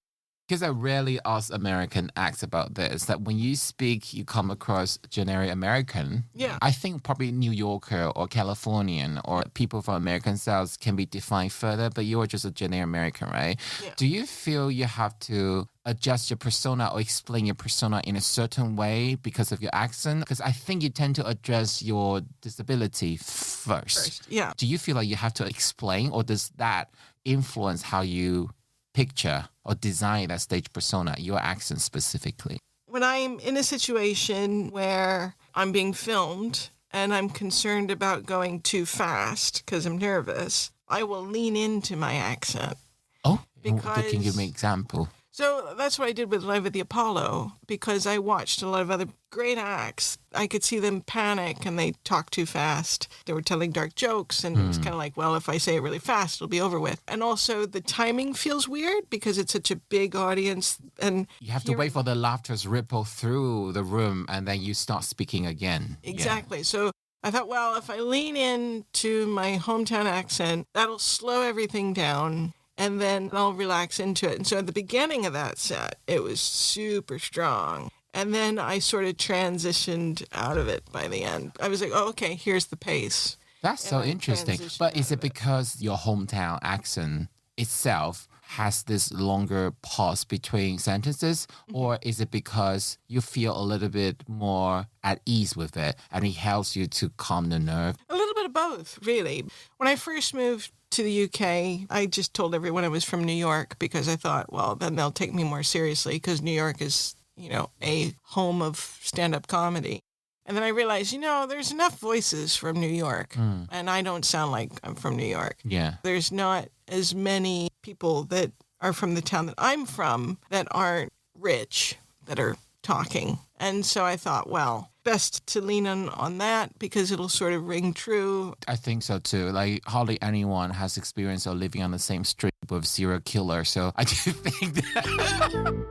Because I rarely ask American acts about this, that when you speak, you come across generic American. Yeah. I think probably New Yorker or Californian or people from American South can be defined further, but you're just a generic American, right? Yeah. Do you feel you have to adjust your persona or explain your persona in a certain way because of your accent? Because I think you tend to address your disability first. Yeah. Do you feel like you have to explain, or does that influence how you picture or design that stage persona, your accent specifically? When I'm in a situation where I'm being filmed and I'm concerned about going too fast because I'm nervous, I will lean into my accent. Oh, because can you give me an example? So that's what I did with Live at the Apollo, because I watched a lot of other great acts. I could see them panic and they talk too fast. They were telling dark jokes, and it was kind of like, well, if I say it really fast, it'll be over with. And also the timing feels weird because it's such a big audience. And you have to wait for the laughter to ripple through the room and then you start speaking again. Exactly. Yeah. So I thought, well, if I lean into my hometown accent, that'll slow everything down. And then I'll relax into it. And so at the beginning of that set, it was super strong. And then I sort of transitioned out of it by the end. I was like, oh, okay, here's the pace. That's so interesting. But is it because your hometown accent itself has this longer pause between sentences? Or is it because you feel a little bit more at ease with it and it helps you to calm the nerve? A little bit of both, really. When I first moved to the UK, I just told everyone I was from New York because I thought, well, then they'll take me more seriously because New York is, you know, a home of stand-up comedy. And then I realized, you know, there's enough voices from New York, and I don't sound like I'm from New York. Yeah. There's not as many people that are from the town that I'm from that aren't rich that are talking. And so I thought, well, best to lean on that because it'll sort of ring true. I think so too. Like hardly anyone has experience of living on the same street with serial killer. So I do think that...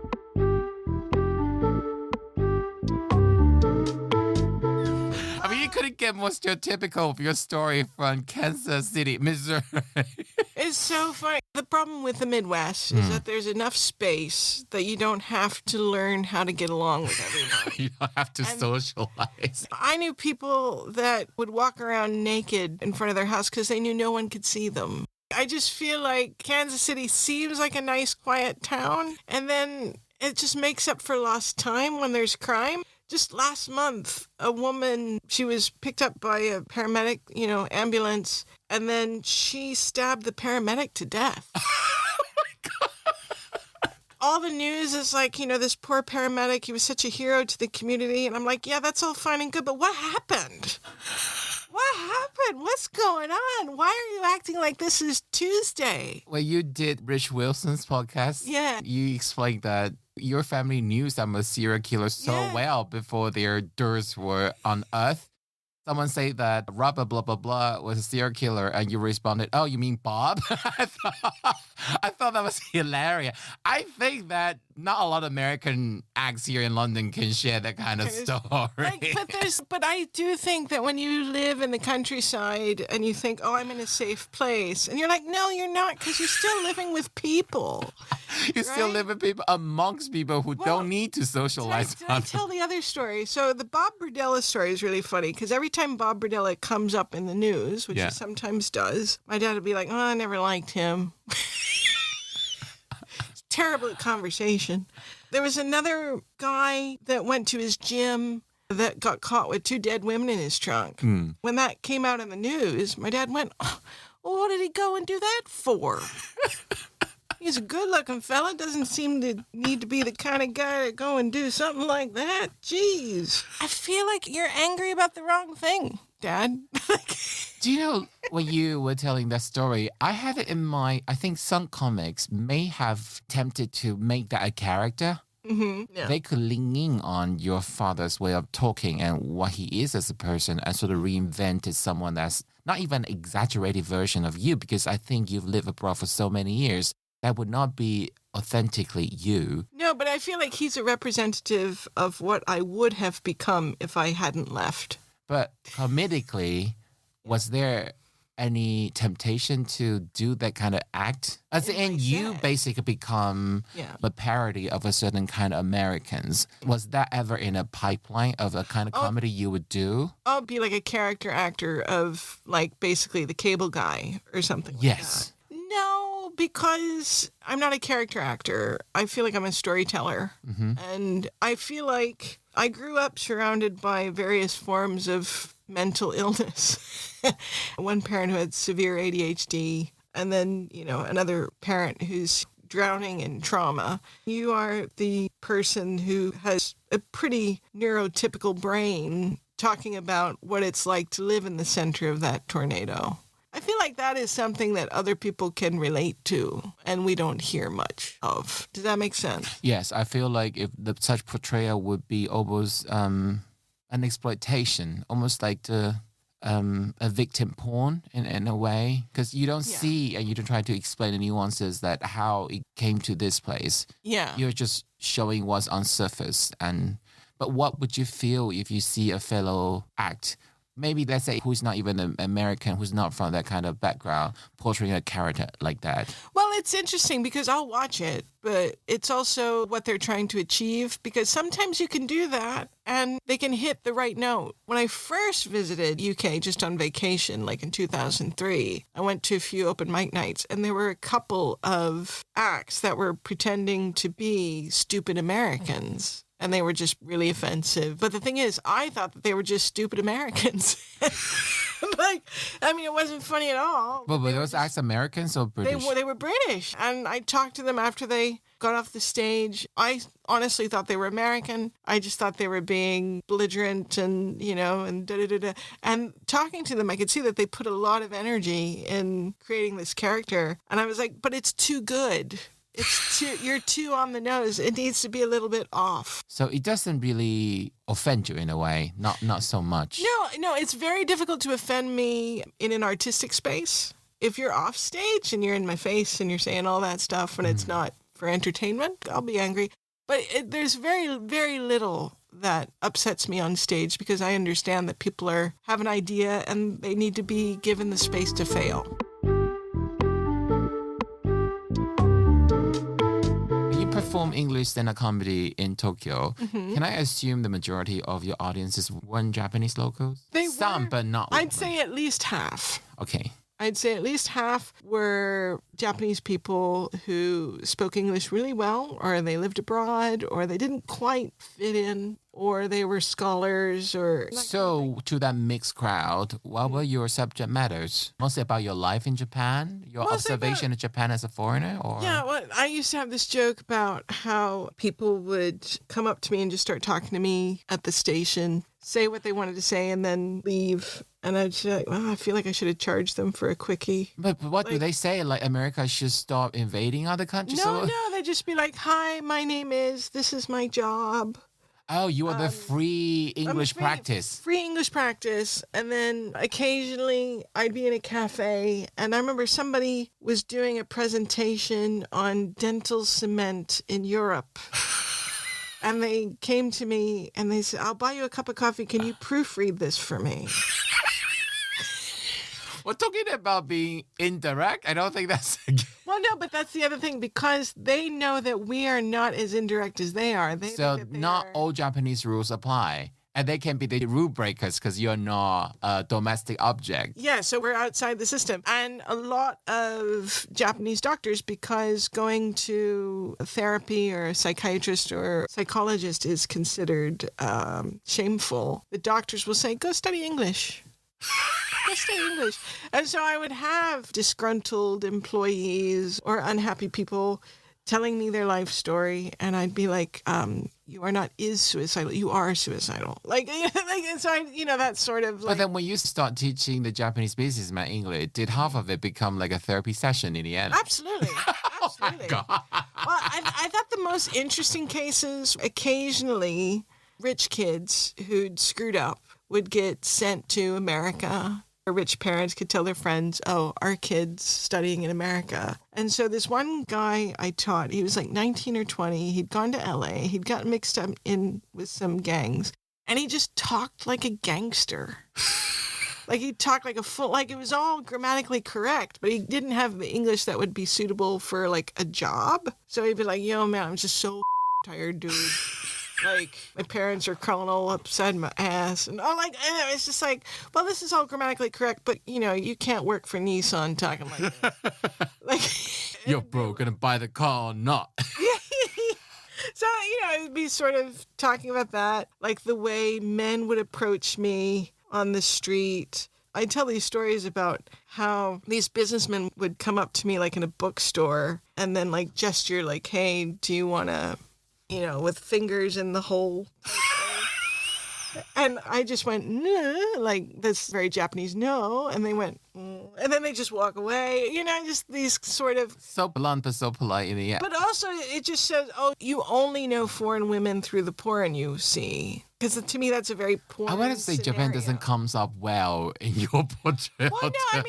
I mean, you couldn't get more stereotypical of your story from Kansas City, Missouri. It's so funny. The problem with the Midwest is that there's enough space that you don't have to learn how to get along with everybody. You don't have to socialize. I knew people that would walk around naked in front of their house because they knew no one could see them. I just feel like Kansas City seems like a nice, quiet town, and then it just makes up for lost time when there's crime. Just last month, a woman, she was picked up by a paramedic, you know, ambulance, and then she stabbed the paramedic to death. Oh my God. All the news is like, you know, this poor paramedic, he was such a hero to the community. And I'm like, yeah, that's all fine and good, but what happened? What happened? What's going on? Why are you acting like this is Tuesday? When you did Rich Wilson's podcast, you explained that your family knew some of serial killers so well before their dirts were unearthed. Someone said that Robert blah, blah, blah was a serial killer, and you responded, oh, you mean Bob? I thought that was hilarious. I think that not a lot of American acts here in London can share that kind of story. But I do think that when you live in the countryside and you think, oh, I'm in a safe place, and you're like, no, you're not, because you're still living with people. You still Right? live with people amongst people who Well, don't need to socialize. Did I tell the other story? So the Bob Berdella story is really funny because every time Bob Berdella comes up in the news, which Yeah. he sometimes does, my dad would be like, "Oh, I never liked him." It's terrible at conversation. There was another guy that went to his gym that got caught with 2 dead women in his trunk. When that came out in the news, my dad went, "Oh, well, what did he go and do that for?" He's a good-looking fella. Doesn't seem to need to be the kind of guy to go and do something like that. Jeez. I feel like you're angry about the wrong thing, Dad. Do you know when you were telling that story, I had it in mind, I think some comics may have attempted to make that a character. Yeah. They could lean in on your father's way of talking and what he is as a person and sort of reinvented someone that's not even an exaggerated version of you, because I think you've lived abroad for so many years. That would not be authentically you. No, but I feel like he's a representative of what I would have become if I hadn't left. But comedically, was there any temptation to do that kind of act? As in, you basically become a parody of a certain kind of Americans. Was that ever in a pipeline of a kind of comedy you would do? I'll be like a character actor of like basically the cable guy or something like Yes. that. No, because I'm not a character actor. I feel like I'm a storyteller. And I feel like I grew up surrounded by various forms of mental illness. One parent who had severe ADHD, and then, another parent who's drowning in trauma. You are the person who has a pretty neurotypical brain talking about what it's like to live in the center of that tornado. I feel like that is something that other people can relate to, and we don't hear much of. Does that make sense? Yes, I feel like if such portrayal would be almost an exploitation, almost like a victim porn in a way, because you don't see and you don't try to explain the nuances that how it came to this place. Yeah. You're just showing what's on surface. But what would you feel if you see a fellow act? Maybe let's say who's not even an American, who's not from that kind of background, portraying a character like that. Well, it's interesting because I'll watch it, but it's also what they're trying to achieve, because sometimes you can do that and they can hit the right note. When I first visited UK just on vacation, like in 2003, I went to a few open mic nights and there were a couple of acts that were pretending to be stupid Americans. And they were just really offensive. But the thing is, I thought that they were just stupid Americans. It wasn't funny at all. But were those acts Americans or British? They were British. And I talked to them after they got off the stage. I honestly thought they were American. I just thought they were being belligerent and, and da-da-da-da. And talking to them, I could see that they put a lot of energy in creating this character. And I was like, but it's too good. You're too on the nose. It needs to be a little bit off. So it doesn't really offend you in a way, not so much. No, it's very difficult to offend me in an artistic space. If you're off stage and you're in my face and you're saying all that stuff and it's not for entertainment, I'll be angry. But there's very, very little that upsets me on stage because I understand that people have an idea and they need to be given the space to fail. Perform English stand-up comedy in Tokyo. Can I assume the majority of your audiences weren't Japanese locals? Some, but not all. I'd say at least half. Okay. I'd say at least half were Japanese people who spoke English really well, or they lived abroad, or they didn't quite fit in, or they were scholars, or... So, to that mixed crowd, what were your subject matters? Mostly about your life in Japan? Your observation of Japan as a foreigner? Or? Yeah, well, I used to have this joke about how people would come up to me and just start talking to me at the station, say what they wanted to say, and then leave. And I'd say, well, I feel like I should have charged them for a quickie. But what do they say? Like America should stop invading other countries? No, they'd just be like, hi, my name is, this is my job. Oh, you are the free English practice. Free English practice. And then occasionally I'd be in a cafe and I remember somebody was doing a presentation on dental cement in Europe. And they came to me and they said, I'll buy you a cup of coffee. Can you proofread this for me? Well, talking about being indirect, I don't think that's Well, no, but that's the other thing, because they know that we are not as indirect as they are. They so think that they not are... all Japanese rules apply. And they can be the rule breakers because you're not a domestic object. Yeah, so we're outside the system. And a lot of Japanese doctors, because going to therapy or a psychiatrist or psychologist is considered shameful, the doctors will say, go study English. Go study English. And so I would have disgruntled employees or unhappy people telling me their life story, and I'd be like, you are not suicidal, you are suicidal. Like so that's sort of like... But then when you start teaching the Japanese businessman English, did half of it become like a therapy session in the end? Absolutely. Oh my God. Well, I thought the most interesting cases, occasionally rich kids who'd screwed up would get sent to America. Rich parents could tell their friends, oh, our kid's studying in America. And so this one guy I taught, he was like 19 or 20. He'd gone to LA. He'd gotten mixed up in with some gangs. And he just talked like a gangster. Like he talked like a full, like it was all grammatically correct, but he didn't have the English that would be suitable for like a job. So he'd be like, yo, man, I'm just so tired, dude. Like, my parents are crawling all upside my ass. And it's just like, well, this is all grammatically correct, but, you can't work for Nissan talking like that. Like, You're broke, gonna buy the car or not? So, it'd be sort of talking about that, like the way men would approach me on the street. I tell these stories about how these businessmen would come up to me, like in a bookstore, and then, like, gesture, like, hey, do you want to... with fingers in the hole. And I just went, no, like this very Japanese, no. And they went, and then they just walk away. Just these sort of... So blunt but so polite in the end. But also it just says, oh, you only know foreign women through the porn you see. Because to me, that's a very porn I want to say scenario. Japan doesn't come up well in your portrayal. Well, no,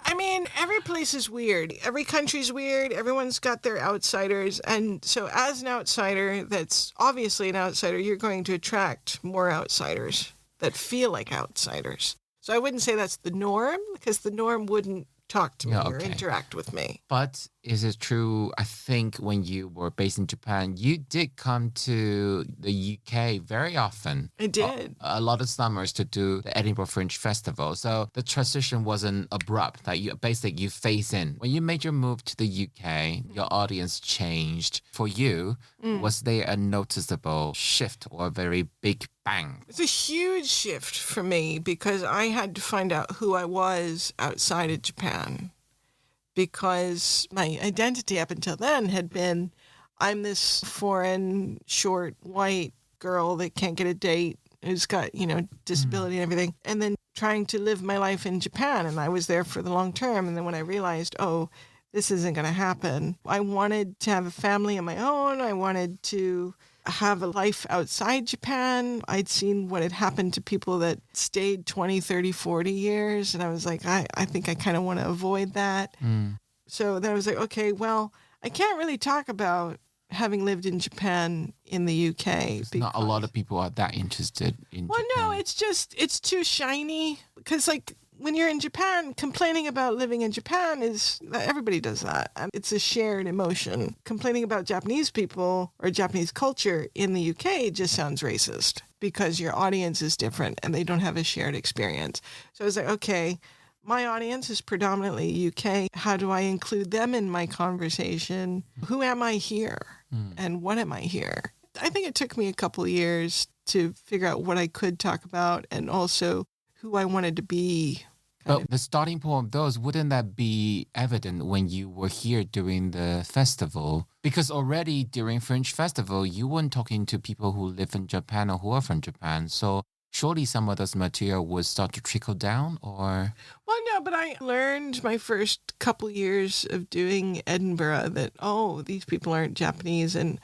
I mean, every place is weird. Every country's weird. Everyone's got their outsiders. And so as an outsider that's obviously an outsider, you're going to attract more outsiders that feel like outsiders. So I wouldn't say that's the norm, because the norm wouldn't talk to me or interact with me. But is it true, I think when you were based in Japan, you did come to the UK very often. I did. A lot of summers to do the Edinburgh Fringe Festival. So the transition wasn't abrupt. Like you phase in. When you made your move to the UK, your audience changed. For you, was there a noticeable shift or a very big bang? It's a huge shift for me, because I had to find out who I was outside of Japan. Because my identity up until then had been, I'm this foreign, short, white girl that can't get a date, who's got, disability and everything. And then trying to live my life in Japan. And I was there for the long term. And then when I realized, oh, this isn't going to happen, I wanted to have a family of my own. I wanted to have a life outside Japan. I'd seen what had happened to people that stayed 20, 30, 40 years. And I was like, I think I kind of want to avoid that. So then I was like, okay, well, I can't really talk about having lived in Japan in the UK. Not a lot of people are that interested in Japan. No, it's too shiny. Because when you're in Japan, complaining about living in Japan everybody does that. And it's a shared emotion. Complaining about Japanese people or Japanese culture in the UK just sounds racist, because your audience is different and they don't have a shared experience. So I was like, okay, my audience is predominantly UK. How do I include them in my conversation? Who am I here? And what am I here? I think it took me a couple of years to figure out what I could talk about, and also who I wanted to be. But the starting point of those, wouldn't that be evident when you were here during the festival? Because already during Fringe Festival, you weren't talking to people who live in Japan or who are from Japan. So surely some of this material would start to trickle down, or... Well, no, but I learned my first couple years of doing Edinburgh that, oh, these people aren't Japanese. And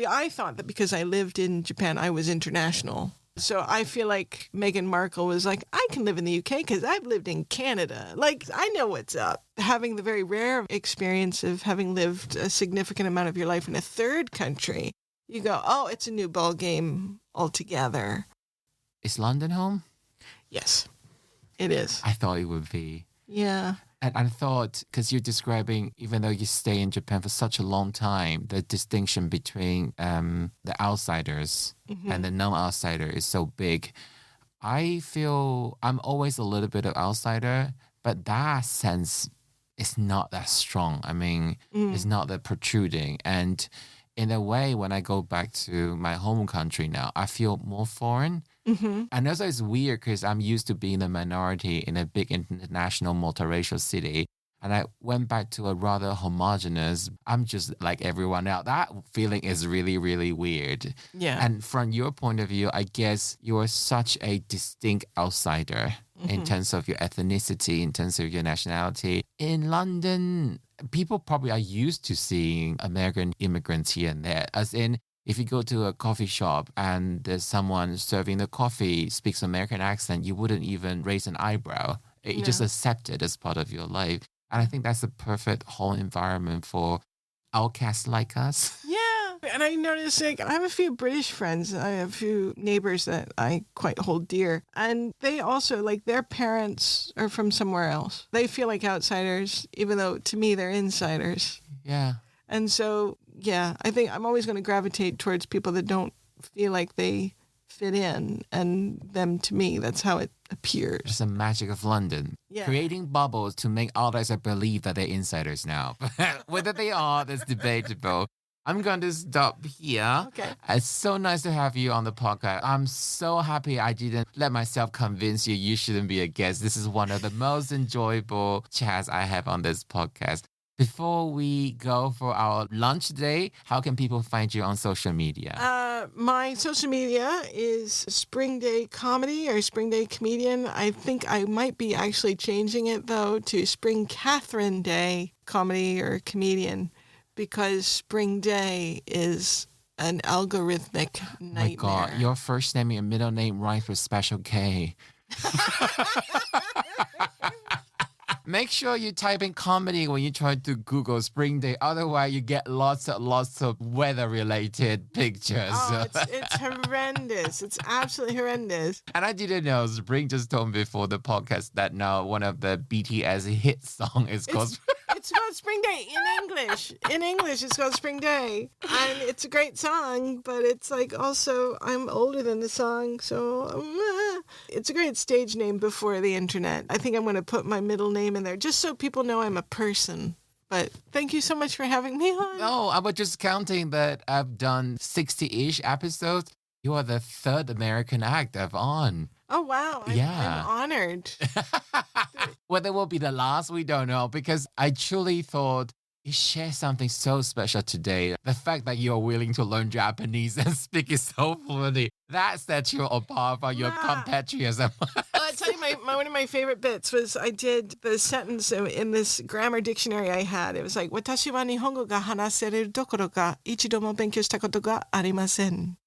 I thought that because I lived in Japan, I was international. So I feel like Meghan Markle was like, I can live in the UK because I've lived in Canada. Like, I know what's up. Having the very rare experience of having lived a significant amount of your life in a third country, you go, oh, it's a new ball game altogether. Is London home? Yes, it is. I thought it would be. Yeah. And I thought, because you're describing, even though you stay in Japan for such a long time, the distinction between the outsiders and the non-outsider is so big. I feel I'm always a little bit of outsider, but that sense is not that strong. I mean, it's not that protruding. And in a way, when I go back to my home country now, I feel more foreign. And also it's weird because I'm used to being a minority in a big international multiracial city. And I went back to a rather homogenous, I'm just like everyone else. That feeling is really, really weird. Yeah. And from your point of view, I guess you're such a distinct outsider in terms of your ethnicity, in terms of your nationality. In London, people probably are used to seeing American immigrants here and there, as in, if you go to a coffee shop and there's someone serving the coffee speaks American accent, you wouldn't even raise an eyebrow. You just accept it as part of your life. And I think that's the perfect whole environment for outcasts like us. Yeah. And I noticed, like, I have a few British friends. I have a few neighbors that I quite hold dear. And they also, like, their parents are from somewhere else. They feel like outsiders, even though to me they're insiders. Yeah. And so, yeah, I think I'm always going to gravitate towards people that don't feel like they fit in. And them, to me, that's how it appears. It's the magic of London. Yeah. Creating bubbles to make outsiders believe that they're insiders now. Whether they are, that's debatable. I'm going to stop here. Okay. It's so nice to have you on the podcast. I'm so happy I didn't let myself convince you you shouldn't be a guest. This is one of the most enjoyable chats I have on this podcast. Before we go for our lunch today, how can people find you on social media? My social media is Spring Day Comedy or Spring Day Comedian. I think I might be actually changing it, though, to Spring Catherine Day Comedy or Comedian, because Spring Day is an algorithmic nightmare. Oh my God, your first name and your middle name rhymes with Special K. Make sure you type in comedy when you try to Google Spring Day. Otherwise, you get lots of weather-related pictures. Oh, it's horrendous. It's absolutely horrendous. And I didn't know. Spring just told me before the podcast that now one of the BTS hit song is called... It's called Spring Day in English. In English, it's called Spring Day. And it's a great song, but it's like also, I'm older than the song, so it's a great stage name before the internet. I think I'm going to put my middle name in there just so people know I'm a person. But thank you so much for having me on. No, I was just counting that I've done 60-ish episodes. You are the third American act I've on. Oh, wow. I'm honored. Whether it will be the last, we don't know, because I truly thought you share something so special today. The fact that you're willing to learn Japanese and speak it so fluently, that sets you apart from your compatriots. I'll tell you, one of my favorite bits was I did the sentence in this grammar dictionary I had. It was like, 私は日本語が話せるどころか一度も勉強したことがありません.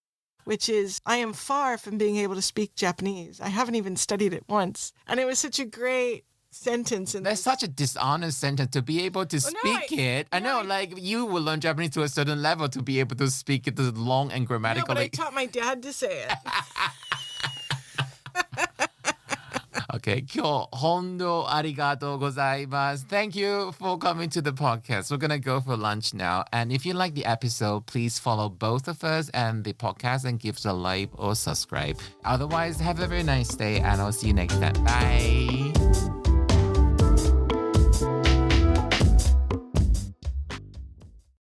Which is, I am far from being able to speak Japanese. I haven't even studied it once. And it was such a great sentence. That's such a dishonest sentence to be able to speak it. I know, like, you will learn Japanese to a certain level to be able to speak it long and grammatically. No, but I taught my dad to say it. Okay, 今日本当ありがとうございます. Thank you for coming to the podcast. We're going to go for lunch now. And if you like the episode, please follow both of us and the podcast and give us a like or subscribe. Otherwise, have a very nice day and I'll see you next time. Bye.